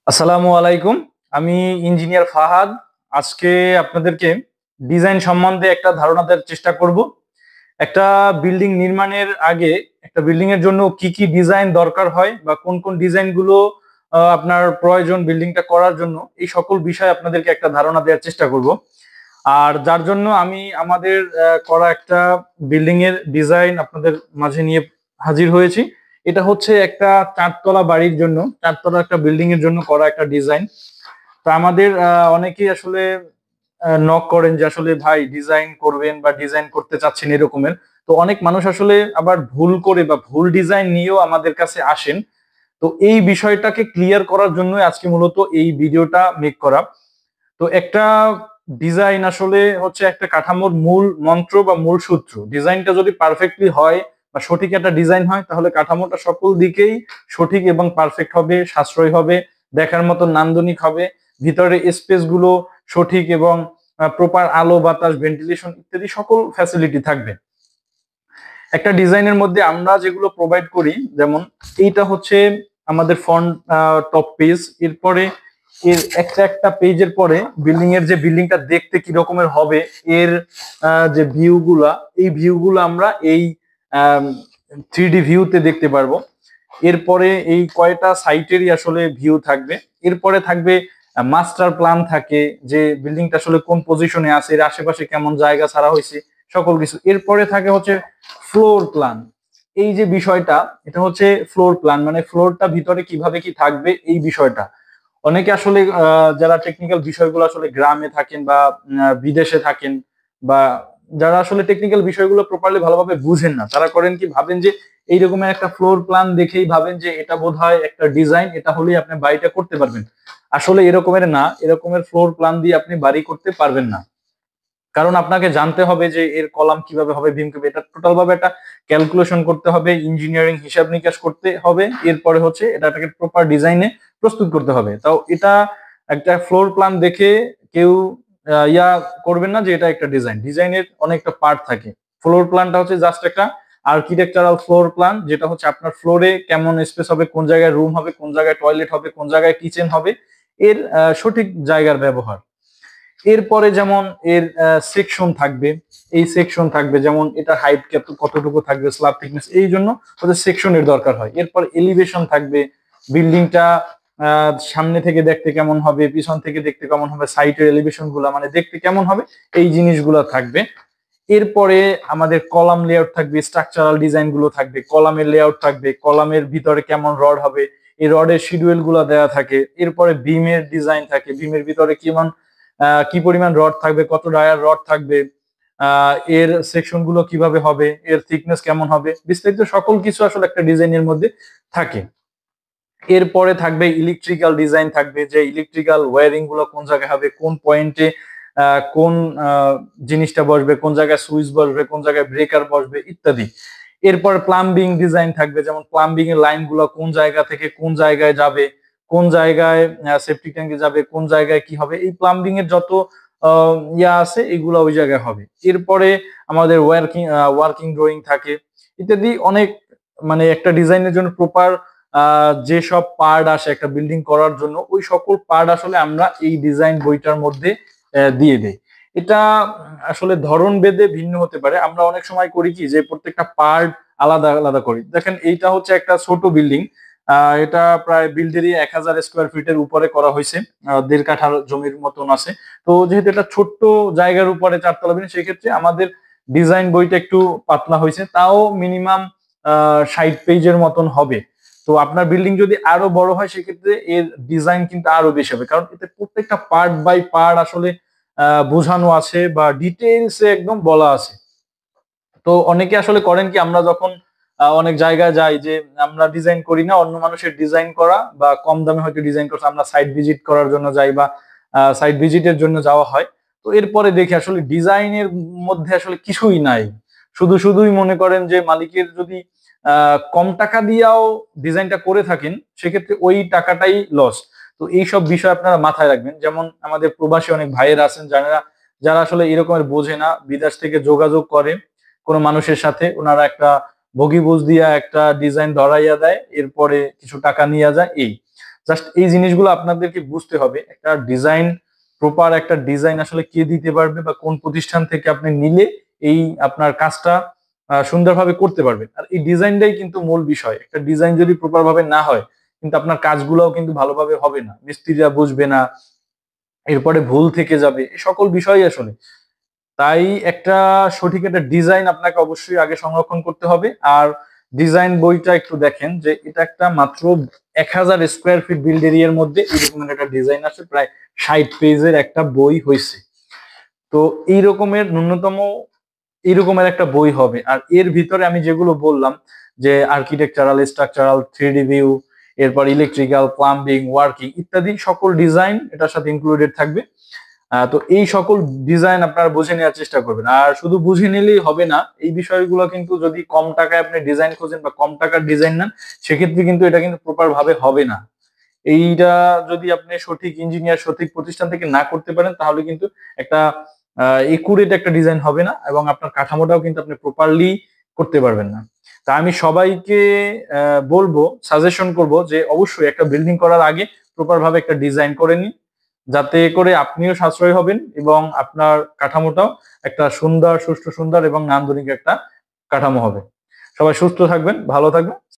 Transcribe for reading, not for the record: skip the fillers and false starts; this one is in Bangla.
আসসালামু আলাইকুম। আমি ইঞ্জিনিয়ার ফাহাদ। আজকে আপনাদেরকে ডিজাইন সম্বন্ধে একটা ধারণা দেওয়ার চেষ্টা করব। একটা বিল্ডিং নির্মাণের আগে একটা বিল্ডিং এর জন্য কি কি ডিজাইন দরকার হয় বা কোন কোন ডিজাইনগুলো আপনার প্রয়োজন বিল্ডিংটা করার জন্য, এই সকল বিষয়ে আপনাদেরকে একটা ধারণা দেওয়ার চেষ্টা করব। আর যার জন্য আমি আমাদের করা একটা বিল্ডিং এর ডিজাইন আপনাদের মাঝে নিয়ে হাজির হয়েছি। এটা হচ্ছে একটা চারতলা বাড়ির জন্য, চারতলা একটা বিল্ডিং এর জন্য করা একটা ডিজাইন। তো আমাদের অনেকেই আসলে নক করেন যে আসলে ভাই ডিজাইন করবেন বা ডিজাইন করতে চাচ্ছেন এরকমের। তো অনেক মানুষ আসলে আবার ভুল করে বা ভুল ডিজাইন নিয়েও আমাদের কাছে আসেন। তো এই বিষয়টাকে ক্লিয়ার করার জন্য আজকে মূলত এই ভিডিওটা মেক করা। তো একটা ডিজাইন আসলে হচ্ছে একটা কাঠামোর মূল মন্ত্র বা মূল সূত্র। ডিজাইনটা যদি পারফেক্টলি হয় বা সঠিক একটা ডিজাইন হয়, তাহলে কাঠামোটা সকল দিকেই সঠিক এবং পারফেক্ট হবে, সাশ্রয় হবে, দেখার মতো নান্দনিক হবে, ভিতরে স্পেস গুলো সঠিক এবং প্রপার আলো বাতাস ভেন্টিলেশন ইত্যাদি সকল ফ্যাসিলিটি থাকবে। একটা ডিজাইনের মধ্যে আমরা যেগুলো প্রোভাইড করি, যেমন এইটা হচ্ছে আমাদের ফ্রন্ট টপ পেজ। এরপরে এর একটা একটা পেজের পরে বিল্ডিং এর যে বিল্ডিংটা দেখতে কি রকমের হবে, এর যে ভিউগুলা, এই ভিউগুলো আমরা এই 3D ভিউতে দেখতে পারবো। এরপরে এই কয়টা সাইটেরই আসলে ভিউ থাকবে। এরপরে থাকবে মাস্টার প্ল্যান থাকে, যে বিল্ডিংটা আসলে কোন পজিশনে আছে, এর আশেপাশে কেমন জায়গা ছাড়া হয়েছে, সকল কিছু। এরপরে থাকে হচ্ছে ফ্লোর প্ল্যান। এই যে বিষয়টা, এটা হচ্ছে ফ্লোর প্ল্যান, মানে ফ্লোরটা ভিতরে কিভাবে কি থাকবে এই বিষয়টা। অনেকে আসলে যারা টেকনিক্যাল বিষয়গুলো আসলে গ্রামে থাকেন বা বিদেশে থাকেন, বা যারা আসলে টেকনিক্যাল বিষয়গুলো প্রপারলি ভালোভাবে বুঝেন না, তারা করেন কি, ভাবেন যে এইরকমের একটা ফ্লোর প্ল্যান দেখেই ভাবেন যে এটা বোধহয় একটা ডিজাইন, এটা হলেই আপনি বাড়িটা করতে পারবেন। আসলে এরকমের না, এরকমের ফ্লোর প্ল্যান দিয়ে আপনি বাড়ি করতে পারবেন না। কারণ আপনাকে জানতে হবে যে এর কলাম কিভাবে হবে, বিম কিভাবে, এটা টোটাল ভাবে একটা ক্যালকুলেশন করতে হবে, ইঞ্জিনিয়ারিং হিসাব নিকাশ করতে হবে। এরপরে হচ্ছে এটাকে প্রপার ডিজাইনে প্রস্তুত করতে হবে। তাও এটা একটা ফ্লোর প্ল্যান দেখে কেউ ইয়া করবেন না যে এটা একটা ডিজাইন। ডিজাইনের অনেকটা পার্ট থাকে। ফ্লোর প্ল্যানটা হচ্ছে জাস্ট একটা আর্কিটেকচারাল ফ্লোর প্ল্যান, যেটা হচ্ছে আপনার ফ্লোরে কেমন স্পেস হবে, কোন জায়গায় রুম হবে, কোন জায়গায় টয়লেট হবে, কোন জায়গায় কিচেন হবে, এর সঠিক জায়গার ব্যবহার। এরপরে যেমন এর সেকশন থাকবে, এই সেকশন থাকবে যেমন এটা হাইট কতটুকু থাকবে, স্ল্যাব থিকনেস, এই জন্য ওদের সেকশনের দরকার হয়। এরপর এলিভেশন থাকবে, বিল্ডিংটা সামনে থেকে দেখতে কেমন হবে, পিছন থেকে দেখতে কেমন হবে, সাইটের এলিভেশন গুলা মানে দেখতে কেমন হবে, এই জিনিসগুলো থাকবে। এরপরে আমাদের কলাম লেআউট থাকবে, স্ট্রাকচারাল ডিজাইন গুলো থাকবে, কলামের লেআউট থাকবে, কলামের ভিতরে কেমন রড হবে, এই রডের শিডিউল গুলো দেওয়া থাকে। এরপরে বিমের ডিজাইন থাকে, বিমের ভিতরে কেমন কি পরিমাণ রড থাকবে, কত ডায়ার রড থাকবে, এর সেকশন গুলো কিভাবে হবে, এর থিকনেস কেমন হবে, বিস্তারিত সকল কিছু আসলে একটা ডিজাইনের মধ্যে থাকে। এরপরে থাকবে ইলেকট্রিক্যাল ডিজাইন থাকবে, যে ইলেকট্রিক্যাল ওয়্যারিং গুলো কোন জায়গায় হবে, কোন পয়েন্টে কোন জিনিসটা বসবে, কোন জায়গায় সুইচ বসবে, কোন জায়গায় ব্রেকার বসবে ইত্যাদি। এরপর প্লাম্বিং ডিজাইন থাকবে, যেমন প্লাম্বিং এর লাইন গুলো কোন জায়গা থেকে কোন জায়গায় যাবে, কোন জায়গায় সেফটি ট্যাঙ্কে যাবে, কোন জায়গায় কি হবে, এই প্লাম্বিং এর যত ইয়া আছে এগুলো ওই জায়গায় হবে। এরপরে আমাদের ওয়ার্কিং ড্রয়িং থাকে ইত্যাদি অনেক। মানে একটা ডিজাইনের জন্য প্রপার যেসব পার্ট আসে একটা বিল্ডিং করার জন্য, ওই সকল পার্ট আসলে আমরা এই ডিজাইন বইটার মধ্যে দিয়ে দেই। এটা আসলে ধরন ভেদে ভিন্ন হতে পারে। আমরা অনেক সময় করি কি, যে প্রত্যেকটা পার্ট আলাদা আলাদা করি। দেখেন এইটা হচ্ছে একটা ছোট বিল্ডিং, এটা প্রায় বিল্ডেরই 1000 স্কোয়ার ফিটের উপরে করা হয়েছে, 1.5 কাঠার জমির মতন আছে। তো যেহেতু এটা ছোট্ট জায়গার উপরে চারতলা বিল্ডিং, সেক্ষেত্রে আমাদের ডিজাইন বইটা একটু পাতলা হয়েছে, তাও মিনিমাম 60 পেজের মতন হবে। তো আপনার বিল্ডিং যদি আরো বড় হয়, সেক্ষেত্রে এর ডিজাইন কিন্তু আরো বেশি হবে, কারণ এতে প্রত্যেকটা পার্ট বাই পার্ট আসলে বোঝানো আছে বা ডিটেইলসে একদম বলা আছে। তো অনেকে আসলে করেন কি, আমরা যখন অনেক জায়গায় যাই, যে আমরা ডিজাইন করি না, অন্য মানুষের ডিজাইন করা বা কম দামে হয়তো ডিজাইন করছে, আমরা সাইট ভিজিট করার জন্য যাই বা সাইট ভিজিটের জন্য যাওয়া হয়। তো এরপরে দেখি আসলে ডিজাইনের মধ্যে আসলে কিছুই নাই। শুধুই মনে করেন যে মালিকের যদি কম টাকা দিয়েও ডিজাইনটা করে থাকেন, সেক্ষেত্রে ওই টাকাটাই লস। তো এইসব বিষয় আপনারা মাথায় রাখবেন। যেমন আমাদের প্রবাসী অনেক ভাইয়েরা আছেন, যারা যারা আসলে এরকমের বোঝে না, বিদেশ থেকে যোগাযোগ করে কোনো মানুষের সাথে, ওনারা একটা বগিবুঝ দিয়া একটা ডিজাইন ধরাইয়া দেয়, এরপরে কিছু টাকা নিয়ে যায়। এই জাস্ট এই জিনিসগুলো আপনাদেরকে বুঝতে হবে। একটা ডিজাইন, প্রপার একটা ডিজাইন আসলে কে দিতে পারবে বা কোন প্রতিষ্ঠান থেকে আপনি নিলে এই আপনার কাজটা সুন্দরভাবে করতে পারবেন। আর এই ডিজাইনটাই কিন্তু মূল বিষয়। একটা ডিজাইন যদি প্রপার ভাবে না হয় কিন্তু আপনার কাজগুলোও কিন্তু ভালোভাবে হবে না, মিস্ত্রিরা বুঝবে না, এরপরে ভুল থেকে যাবে, এই সকল বিষয় আসলে। তাই একটা সঠিক একটা ডিজাইন আপনাকে অবশ্যই আগে সংরক্ষণ করতে হবে। আর ডিজাইন বইটা একটু দেখেন যে এটা একটা মাত্র 1000 স্কোয়ার ফিট বিল্ড এরিয়ার মধ্যে এরকম একটা ডিজাইন আছে, প্রায় 60 পেজের একটা বই হয়েছে। তো এই রকমের ন্যূনতম এইরকমের একটা বই হবে। আর এর ভিতরে আমি যেগুলো বললাম যে আর্কিটেকচারাল, স্ট্রাকচারাল, 3D ভিউ, এরপর ইলেকট্রিক্যাল, প্লাম্বিং, ওয়ার্কিং ইত্যাদি সকল ডিজাইন এটার সাথে ইনক্লুডেড থাকবে। তো এই সকল ডিজাইন আপনারা বুঝে নেওয়ার চেষ্টা করবেন। আর শুধু বুঝে নিলেই হবে না, এই বিষয়গুলো কিন্তু যদি কম টাকায় আপনি ডিজাইন খোঁজেন বা কম টাকার ডিজাইন নেন, সেক্ষেত্রে কিন্তু এটা কিন্তু প্রপার ভাবে হবে না। এইটা যদি আপনি সঠিক ইঞ্জিনিয়ার, সঠিক প্রতিষ্ঠান থেকে না করতে পারেন, তাহলে কিন্তু একটা একুরেট একটা ডিজাইন হবে না এবং আপনার কাঠামোটাও কিন্তু আপনি প্রপারলি করতে পারবেন না। তা আমি সবাইকে বলবো, সাজেশন করব যে অবশ্যই একটা বিল্ডিং করার আগে প্রপার ভাবে একটা ডিজাইন করে নিন, যাতে করে আপনিও সাশ্রয় হবেন এবং আপনার কাঠামোটাও একটা সুন্দর, সুষ্ঠু, সুন্দর এবং নান্দনিক একটা কাঠামো হবে। সবাই সুস্থ থাকবেন, ভালো থাকবেন।